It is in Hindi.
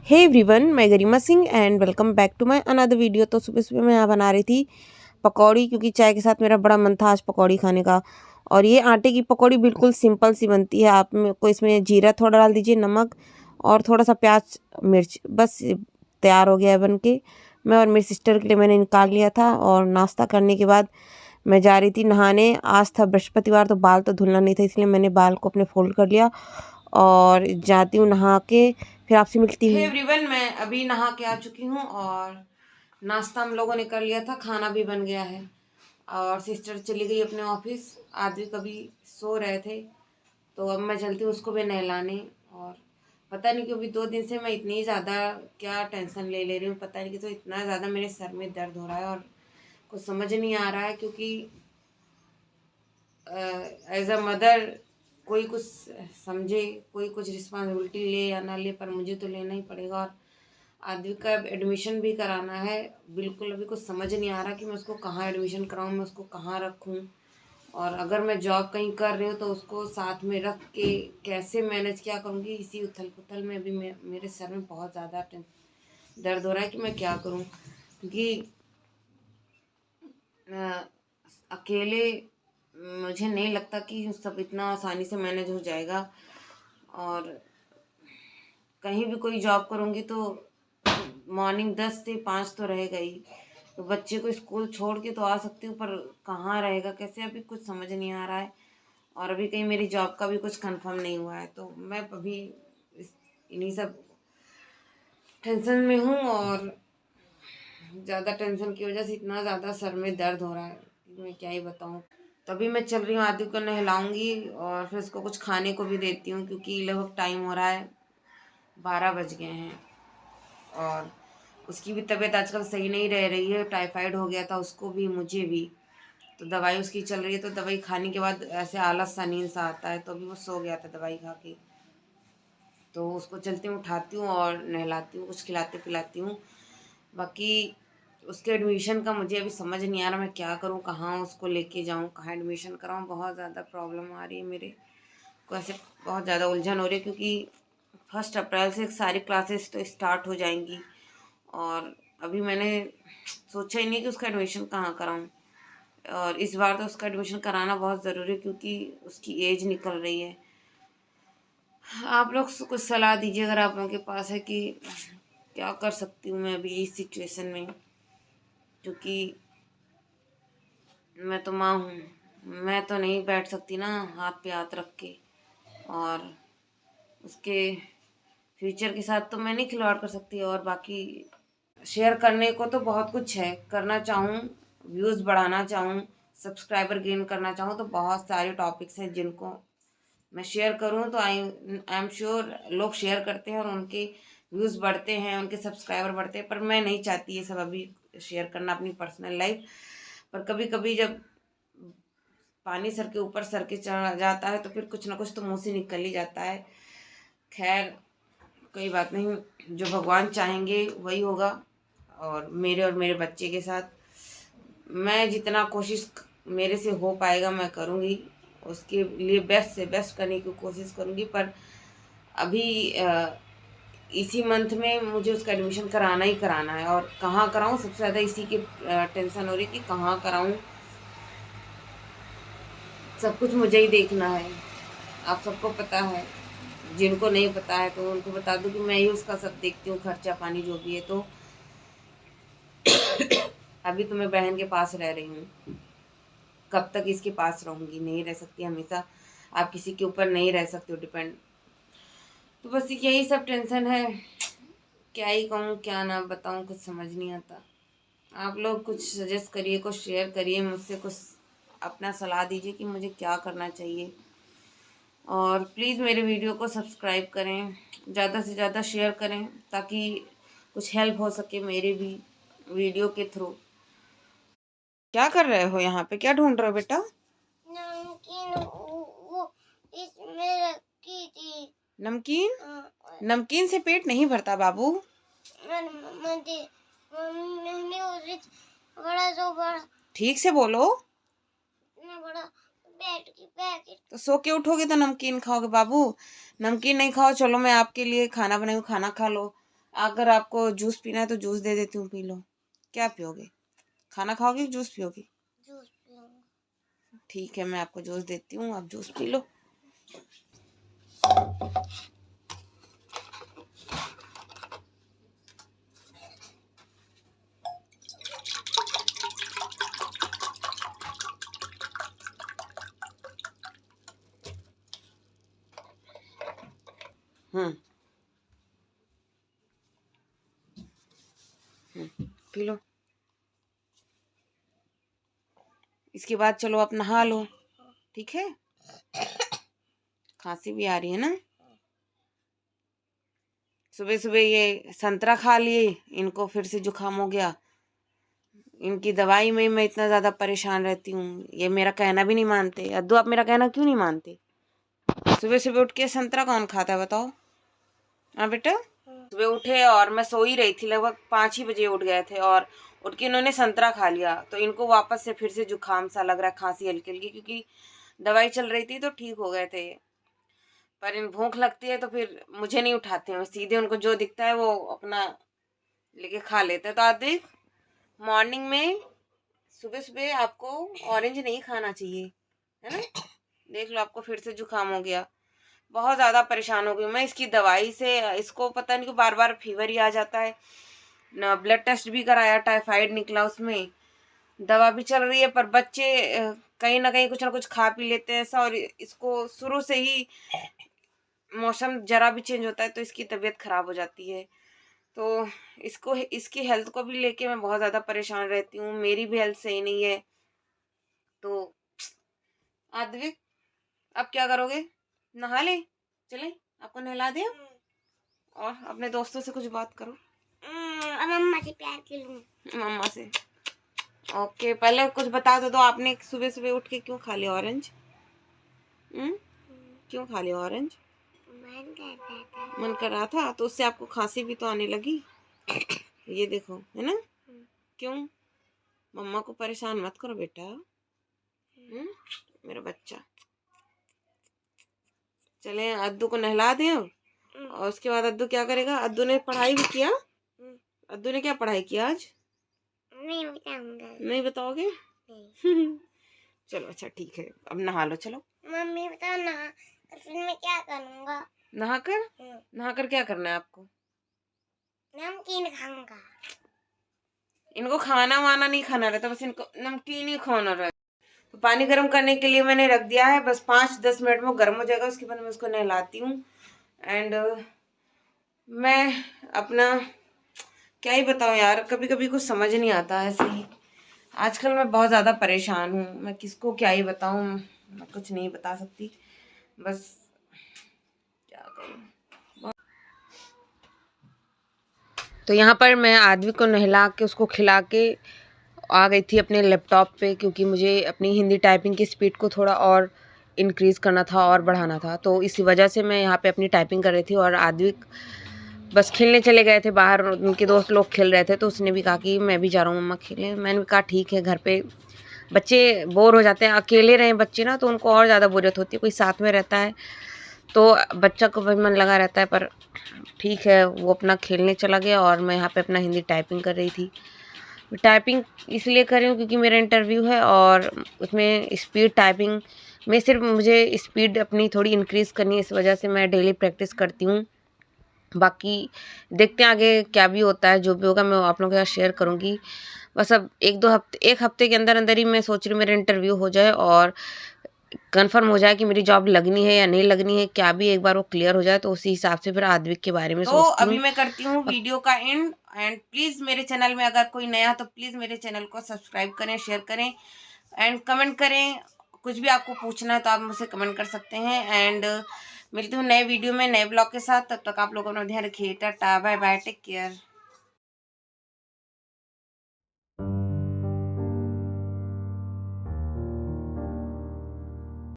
हे एवरीवन, मैं Garima Singh and welcome back to my another video. तो सुबह सुबह मैं यहाँ बना रही थी पकौड़ी, क्योंकि चाय के साथ मेरा बड़ा मन था आज पकौड़ी खाने का। और ये आटे की पकौड़ी बिल्कुल सिंपल सी बनती है। आप को इसमें जीरा थोड़ा डाल दीजिए, नमक और थोड़ा सा प्याज मिर्च, बस तैयार हो गया है बन के। मैं और मेरी सिस्टर के लिए मैंने निकाल लिया था। और नाश्ता करने के बाद मैं जा रही थी नहाने। आज था बृहस्पतिवार, तो बाल तो धुलना नहीं था, इसलिए मैंने बाल को अपने फोल्ड कर लिया और जाती हूँ नहा के, फिर आपसे मिलती हूँ। एवरीवन, मैं अभी नहा के आ चुकी हूँ और नाश्ता हम लोगों ने कर लिया था, खाना भी बन गया है। और सिस्टर चली गई अपने ऑफिस, आदमी कभी सो रहे थे, तो अब मैं चलती हूँ उसको भी नहलाने। और पता नहीं क्यों अभी 2 दिन से मैं इतनी ज़्यादा क्या टेंशन ले रही हूँ, पता नहीं कि तो इतना ज़्यादा मेरे सर में दर्द हो रहा है और कुछ समझ नहीं आ रहा है। क्योंकि एज अ मदर कोई कुछ समझे, कोई कुछ रिस्पॉन्सिबिलिटी ले या ना ले, पर मुझे तो लेना ही पड़ेगा। और आदि का एडमिशन भी कराना है। बिल्कुल अभी कुछ समझ नहीं आ रहा कि मैं उसको कहाँ एडमिशन कराऊँ, मैं उसको कहाँ रखूँ। और अगर मैं जॉब कहीं कर रही हूँ तो उसको साथ में रख के कैसे मैनेज क्या करूँगी, इसी उथल पुथल में अभी मेरे सर में बहुत ज़्यादा दर्द हो रहा है कि मैं क्या करूँ। क्योंकि अकेले मुझे नहीं लगता कि सब इतना आसानी से मैनेज हो जाएगा। और कहीं भी कोई जॉब करूँगी तो मॉर्निंग 10 से 5 तो रहेगा ही। तो बच्चे को स्कूल छोड़ के तो आ सकती हूँ, पर कहाँ रहेगा कैसे, अभी कुछ समझ नहीं आ रहा है। और अभी कहीं मेरी जॉब का भी कुछ कंफर्म नहीं हुआ है, तो मैं अभी इन्हीं सब टेंशन में हूँ। और ज़्यादा टेंशन की वजह से इतना ज़्यादा सर में दर्द हो रहा है कि मैं क्या ही बताऊँ। तभी मैं चल रही हूँ, आदि को नहलाऊंगी और फिर उसको कुछ खाने को भी देती हूँ, क्योंकि लगभग टाइम हो रहा है, 12 बज गए हैं। और उसकी भी तबीयत आजकल सही नहीं रह रही है, टाइफाइड हो गया था उसको भी, मुझे भी। तो दवाई उसकी चल रही है, तो दवाई खाने के बाद ऐसे आलस सा नींद सा आता है, तो अभी वो सो गया था दवाई खा के। तो उसको चलती हूँ, उठाती हूँ और नहलाती हूँ, कुछ खिलाते पिलाती हूँ। बाकी उसके एडमिशन का मुझे अभी समझ नहीं आ रहा मैं क्या करूँ, कहाँ उसको लेके जाऊँ, कहाँ एडमिशन कराऊँ। बहुत ज़्यादा प्रॉब्लम आ रही है मेरे को, ऐसे बहुत ज़्यादा उलझन हो रही है। क्योंकि 1 अप्रैल से सारी क्लासेस तो स्टार्ट हो जाएंगी और अभी मैंने सोचा ही नहीं कि उसका एडमिशन कहाँ कराऊँ। और इस बार तो उसका एडमिशन कराना बहुत ज़रूरी है, क्योंकि उसकी एज निकल रही है। आप लोग कुछ सलाह दीजिए अगर आप लोगों के पास है, कि क्या कर सकती हूँ मैं अभी इस सिचुएशन में। क्योंकि मैं तो माँ हूँ, मैं तो नहीं बैठ सकती ना हाथ पे हाथ रख के। और उसके फ्यूचर के साथ तो मैं नहीं खिलवाड़ कर सकती। और बाकी शेयर करने को तो बहुत कुछ है, करना चाहूँ, व्यूज़ बढ़ाना चाहूँ, सब्सक्राइबर गेन करना चाहूँ, तो बहुत सारे टॉपिक्स हैं जिनको मैं शेयर करूँ तो आई एम श्योर लोग शेयर करते हैं और उनके व्यूज़ बढ़ते हैं, उनके सब्सक्राइबर बढ़ते हैं। पर मैं नहीं चाहती ये सब अभी शेयर करना, अपनी पर्सनल लाइफ। पर कभी कभी जब पानी सर के ऊपर सर के चढ़ जाता है तो फिर कुछ ना कुछ तो मुँह से निकल ही जाता है। खैर कोई बात नहीं, जो भगवान चाहेंगे वही होगा। और मेरे बच्चे के साथ मैं जितना कोशिश मेरे से हो पाएगा मैं करूँगी, उसके लिए बेस्ट से बेस्ट करने की कोशिश करूँगी। पर अभी इसी मंथ में मुझे उसका एडमिशन कराना ही कराना है। और कहाँ कराऊँ, सबसे ज़्यादा इसी की टेंशन हो रही कि कहाँ कराऊँ। सब कुछ मुझे ही देखना है, आप सबको पता है। जिनको नहीं पता है तो उनको बता दूं कि मैं ही उसका सब देखती हूँ, खर्चा पानी जो भी है। तो अभी तो मैं बहन के पास रह रही हूँ, कब तक इसके पास रहूँगी, नहीं रह सकती हमेशा। आप किसी के ऊपर नहीं रह सकते हो डिपेंड। तो बस यही सब टेंशन है, क्या ही कहूँ क्या ना बताऊँ, कुछ समझ नहीं आता। आप लोग कुछ सजेस्ट करिए, कुछ शेयर करिए मुझसे, कुछ अपना सलाह दीजिए कि मुझे क्या करना चाहिए। और प्लीज़ मेरे वीडियो को सब्सक्राइब करें, ज़्यादा से ज़्यादा शेयर करें, ताकि कुछ हेल्प हो सके मेरे भी वीडियो के थ्रू। क्या कर रहे हो यहाँ पे, क्या ढूंढ रहे हो बेटा? नमकीन वो इसमें रखी थी। नमकीन? नमकीन से पेट नहीं भरता बाबू। बड़ा ठीक से बोलो। बड़ा तो सो के उठोगे तो नमकीन खाओगे बाबू। नमकीन नहीं खाओ, चलो मैं आपके लिए खाना बनाऊँ, खाना खा लो। अगर आपको जूस पीना है तो जूस दे देती हूँ, पी लो। क्या पियोगे? खाना खाओगे कि जूस पियोगे? जूस पीऊंगा। ठीक है, मैं आपको जूस देती हूँ, आप juice P low. P low. इसके बाद चलो आप नहा लो, ठीक है? खांसी भी आ रही है ना? सुबह सुबह ये संतरा खा लिए, इनको फिर से जुकाम हो गया। इनकी दवाई में मैं इतना ज़्यादा परेशान रहती हूँ, ये मेरा कहना भी नहीं मानते। अद्दू, आप मेरा कहना क्यों नहीं मानते? सुबह सुबह उठ के संतरा कौन खाता है बताओ? हाँ बेटा, सुबह उठे और मैं सो ही रही थी, लगभग 5 ही बजे उठ गए थे और उठ के इन्होंने संतरा खा लिया, तो इनको वापस से फिर से जुकाम सा लग रहा है, खांसी हल्की हल्की, क्योंकि दवाई चल रही थी तो ठीक हो गए थे। पर इन भूख लगती है तो फिर मुझे नहीं उठाते हैं, सीधे उनको जो दिखता है वो अपना लेके खा लेते हैं। तो आदिक, मॉर्निंग में सुबह सुबह आपको ऑरेंज नहीं खाना चाहिए, है ना? देख लो, आपको फिर से जुकाम हो गया। बहुत ज़्यादा परेशान हो गई मैं इसकी दवाई से। इसको पता नहीं क्यों बार बार फीवर ही आ जाता है ना। ब्लड टेस्ट भी कराया, टाइफाइड निकला उसमें, दवा भी चल रही है। पर बच्चे कहीं ना कहीं कुछ ना कुछ खा पी लेते हैं ऐसा, और इसको शुरू से ही मौसम जरा भी चेंज होता है तो इसकी तबीयत खराब हो जाती है। तो इसको, इसकी हेल्थ को भी लेके मैं बहुत ज़्यादा परेशान रहती हूँ, मेरी भी हेल्थ सही नहीं है। तो आद्विक, अब क्या करोगे? नहा ले, चले आपको नहला दे और अपने दोस्तों से कुछ बात करो। मम्मा से प्यार कर लूँ। मम्मा से ओके। पहले कुछ बता दो आपने सुबह सुबह उठ के क्यों खा लिया ऑरेंज? क्यों खा लिया ऑरेंज? मन कर रहा था तो उससे आपको खांसी भी तो आने लगी। ये देखो, है ना? क्यों? मम्मा को परेशान मत करो बेटा। मेरा बच्चा। चले अद्दू को नहला दें अब, और उसके बाद अद्दू क्या करेगा? अद्दू ने पढ़ाई भी किया? अद्दू ने क्या पढ़ाई किया आज? नहीं बताऊंगा। नहीं बताओगे? चलो अच्छा ठीक है, अब नहा लो चलो। मम्मी बताओ ना, फिर मैं क्या करूँगा? नहाकर क्या करना है आपको? नमकीन खाऊंगा। इनको खाना वाना नहीं खाना रहता, बस इनको नमकीन ही खाना रहता। तो पानी गर्म करने के लिए मैंने रख दिया है, बस 5-10 मिनट में गर्म हो जाएगा। उसके बाद मैं उसको नहलाती हूँ। एंड मैं अपना क्या ही बताऊँ यार, कभी कभी कुछ समझ नहीं आता ऐसे ही। आजकल मैं बहुत ज़्यादा परेशान हूँ, मैं किसको क्या ही बताऊँ, मैं कुछ नहीं बता सकती, बस क्या करूँ। तो यहाँ पर मैं आदमी को नहला के उसको खिला के आ गई थी अपने लैपटॉप पे, क्योंकि मुझे अपनी हिंदी टाइपिंग की स्पीड को थोड़ा और इंक्रीज़ करना था और बढ़ाना था। तो इसी वजह से मैं यहाँ पे अपनी टाइपिंग कर रही थी और आदमी बस खेलने चले गए थे बाहर, उनके दोस्त लोग खेल रहे थे, तो उसने भी कहा कि मैं भी जा रहा हूँ मम्मा खेलने। मैंने भी कहा ठीक है, घर पे बच्चे बोर हो जाते हैं, अकेले रहे बच्चे ना तो उनको और ज़्यादा बोरियत होती है, कोई साथ में रहता है तो बच्चा को भी मन लगा रहता है। पर ठीक है, वो अपना खेलने चला गया और मैं यहाँ पे अपना हिंदी टाइपिंग कर रही थी। टाइपिंग इसलिए कर रही हूँ क्योंकि मेरा इंटरव्यू है और उसमें स्पीड टाइपिंग में सिर्फ मुझे स्पीड अपनी थोड़ी इंक्रीज़ करनी है, इस वजह से मैं डेली प्रैक्टिस करती हूँ। बाकी देखते हैं आगे क्या भी होता है, जो भी होगा मैं आप लोगों के साथ शेयर करूँगी। बस अब एक हफ्ते के अंदर अंदर ही मैं सोच रही हूँ मेरा इंटरव्यू हो जाए और कंफर्म हो जाए कि मेरी जॉब लगनी है या नहीं लगनी है, क्या भी एक बार वो क्लियर हो जाए तो उसी हिसाब से फिर आद्विक के बारे में सोचती हूँ। तो अभी मैं करती हूँ वीडियो का एंड प्लीज़ मेरे चैनल में अगर कोई नया तो प्लीज़ मेरे चैनल को सब्सक्राइब करें, शेयर करें एंड कमेंट करें। कुछ भी आपको पूछना है तो आप मुझसे कमेंट कर सकते हैं। एंड मिलती हूँ नए वीडियो में नए ब्लॉग के साथ, तब तक आप लोग अपना ध्यान रखिए। Tata bye bye, take care.